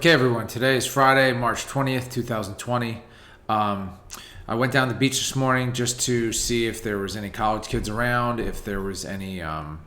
Okay, everyone. Today is Friday, March 20th, 2020. I went down the beach this morning just to see if there was any college kids around, if there was anybody on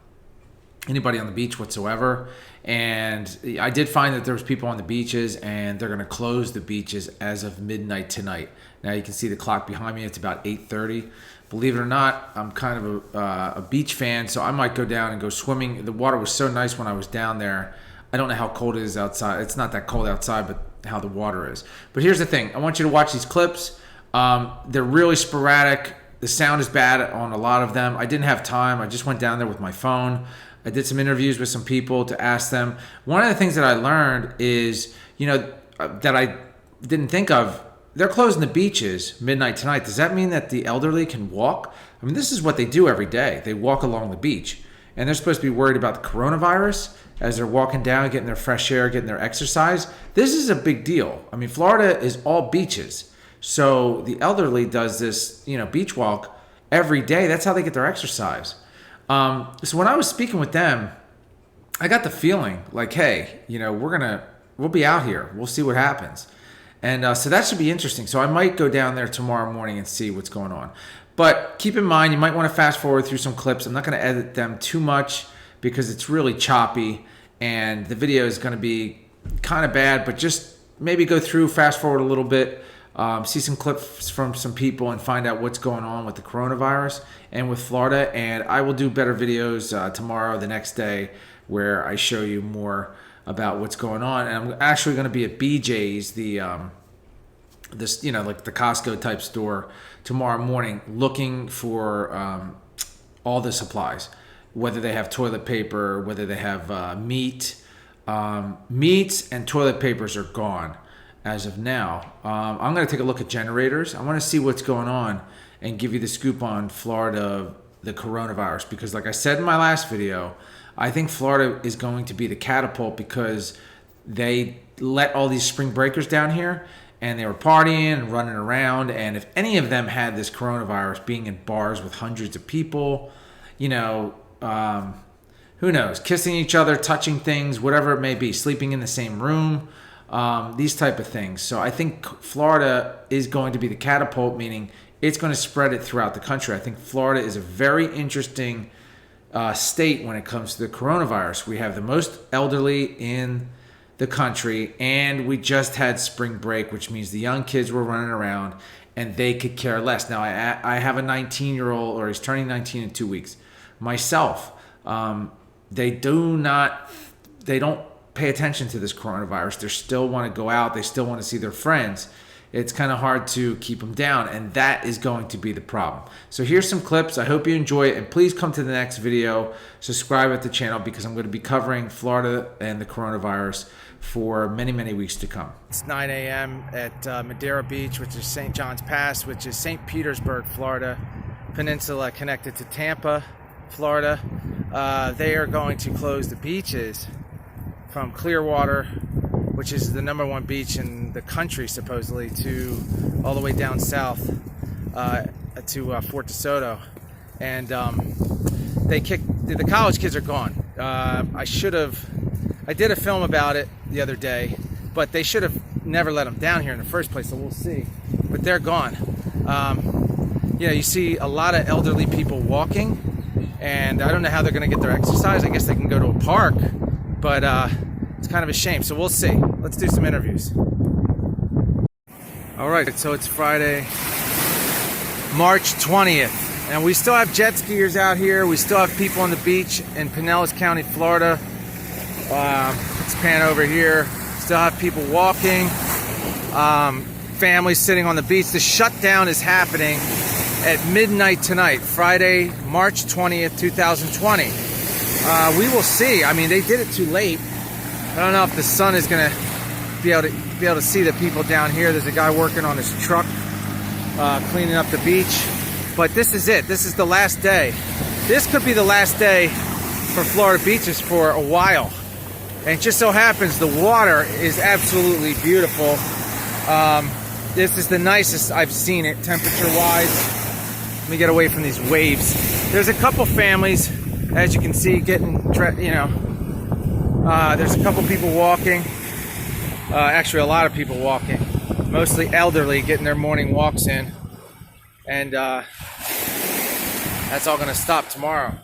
the beach whatsoever. And I did find that there was people on the beaches, and they're going to close the beaches as of midnight tonight. Now you can see the clock behind me. It's about 8:30. Believe it or not, I'm kind of a beach fan, so I might go down and go swimming. The water was so nice when I was down there. I don't know how cold it is outside. It's not that cold outside, but how the water is. But here's the thing. I want you to watch these clips. They're really sporadic. The sound is bad on a lot of them. I didn't have time. I just went down there with my phone. I did some interviews with some people to ask them. One of the things that I learned is, that I didn't think of, they're closing the beaches midnight tonight. Does that mean that the elderly can walk? I mean, this is what they do every day. They walk along the beach. And they're supposed to be worried about the coronavirus as they're walking down, getting their fresh air, getting their exercise. This is a big deal. I mean, Florida is all beaches. So the elderly does this, beach walk every day. That's how they get their exercise. So when I was speaking with them, I got the feeling like, hey, we'll be out here. We'll see what happens. And so that should be interesting. So I might go down there tomorrow morning and see what's going on. But keep in mind, you might want to fast forward through some clips. I'm not going to edit them too much because it's really choppy and the video is going to be kind of bad, but just maybe go through, fast forward a little bit, see some clips from some people and find out what's going on with the coronavirus and with Florida. And I will do better videos tomorrow, the next day, where I show you more about what's going on. And I'm actually going to be at BJ's, like the Costco type store tomorrow morning, looking for all the supplies, whether they have toilet paper, whether they have meat. Meats and toilet papers are gone as of now. I'm going to take a look at generators. I want to see what's going on and give you the scoop on Florida, the coronavirus, because like I said in my last video, I think Florida is going to be the catapult because they let all these spring breakers down here and they were partying and running around. And if any of them had this coronavirus, being in bars with hundreds of people, who knows, kissing each other, touching things, whatever it may be, sleeping in the same room, these type of things. So I think Florida is going to be the catapult, meaning it's going to spread it throughout the country. I think Florida is a very interesting state when it comes to the coronavirus. We have the most elderly in the country, and we just had spring break, which means the young kids were running around and they could care less. Now, I have a 19-year-old, or he's turning 19 in 2 weeks. Myself, they don't pay attention to this coronavirus. They still want to go out. They still want to see their friends. It's kind of hard to keep them down, and that is going to be the problem. So here's some clips. I hope you enjoy it, and please come to the next video. Subscribe at the channel because I'm going to be covering Florida and the coronavirus for many, many weeks to come. It's 9 a.m. at Madeira Beach, which is St. John's Pass, which is St. Petersburg, Florida, peninsula connected to Tampa, Florida. They are going to close the beaches from Clearwater, which is the #1 beach in the country, supposedly, to all the way down south to Fort DeSoto. And the college kids are gone. I did a film about it the other day, but they should have never let them down here in the first place, so we'll see. But they're gone. You see a lot of elderly people walking, and I don't know how they're going to get their exercise. I guess they can go to a park, but it's kind of a shame, so we'll see. Let's do some interviews. All right, so it's Friday, March 20th, and we still have jet skiers out here. We still have people on the beach in Pinellas County, Florida. Let's pan over here. Still have people walking, families sitting on the beach. The shutdown is happening at midnight tonight, Friday, March 20th, 2020. We will see. I mean, they did it too late. I don't know if the sun is going to be able to see the people down here. There's a guy working on his truck, cleaning up the beach. But this is it. This is the last day. This could be the last day for Florida beaches for a while. And it just so happens the water is absolutely beautiful. This is the nicest I've seen it temperature-wise. Let me get away from these waves. There's a couple families, as you can see, getting, there's a couple people walking. Actually, a lot of people walking, mostly elderly, getting their morning walks in. And that's all going to stop tomorrow.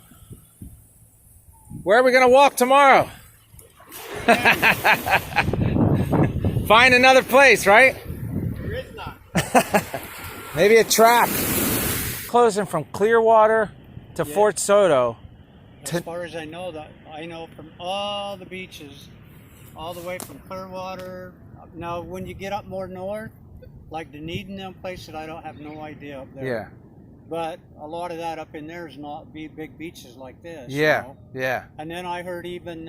Where are we going to walk tomorrow? Find another place, right? There is none. Maybe a track. Closing from Clearwater to Fort Soto. As far as I know, from all the beaches, all the way from Clearwater. Now, when you get up more north, like Dunedin, them places, I don't have no idea up there. Yeah. But a lot of that up in there is not big beaches like this. Yeah, you know? yeah. And then I heard even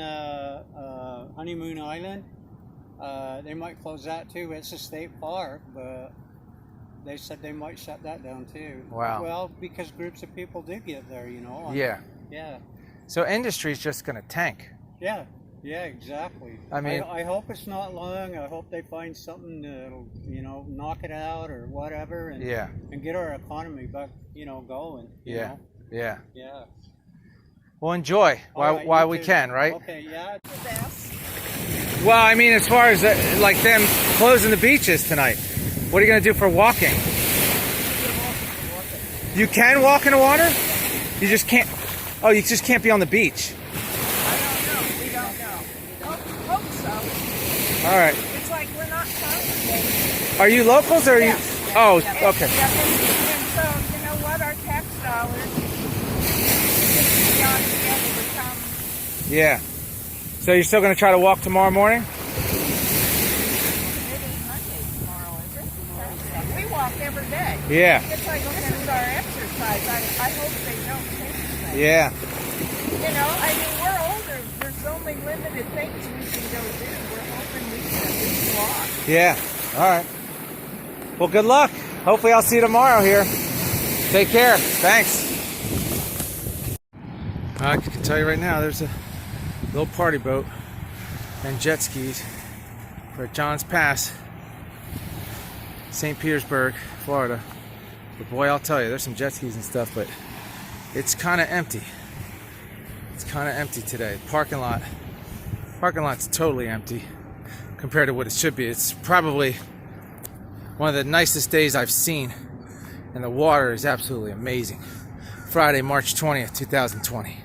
Honeymoon Island, they might close that too. It's a state park, but they said they might shut that down too. Wow. Well, because groups of people do get there, you know. Yeah. Yeah. So industry's just going to tank. Yeah. Yeah, exactly. I mean, I hope it's not long. I hope they find something that'll, you know, knock it out or whatever, and and get our economy back, you know, going. You know? Yeah. Yeah. Well, enjoy Right, while you we too. can, right? Okay. Yeah. Well, I mean, as far as like them closing the beaches tonight, what are you going to do for walking? You can walk in the water? You just can't. Oh, you just can't be on the beach. We don't know. Hope so. All right. It's like we're not confident. Are you locals or are you? Yes. Oh, And- okay. yeah, and so, you know what? Our tax dollars should be on together to come. Yeah. So you're still going to try to walk tomorrow morning? It is Monday tomorrow, is it? We walk every day. Yeah. It's like this is our exercise. I hope they don't change that. Yeah. You know, I mean, we're older. There's only limited things we can go do. We're hoping we can at least walk. Yeah. All right. Well, good luck. Hopefully I'll see you tomorrow here. Take care. Thanks. I can tell you right now, there's a little party boat and jet skis for Johns Pass, St. Petersburg, Florida. But boy, I'll tell you, there's some jet skis and stuff, but it's kind of empty. It's kind of empty today. Parking lot's totally empty compared to what it should be. It's probably one of the nicest days I've seen, and the water is absolutely amazing. Friday, March 20th, 2020.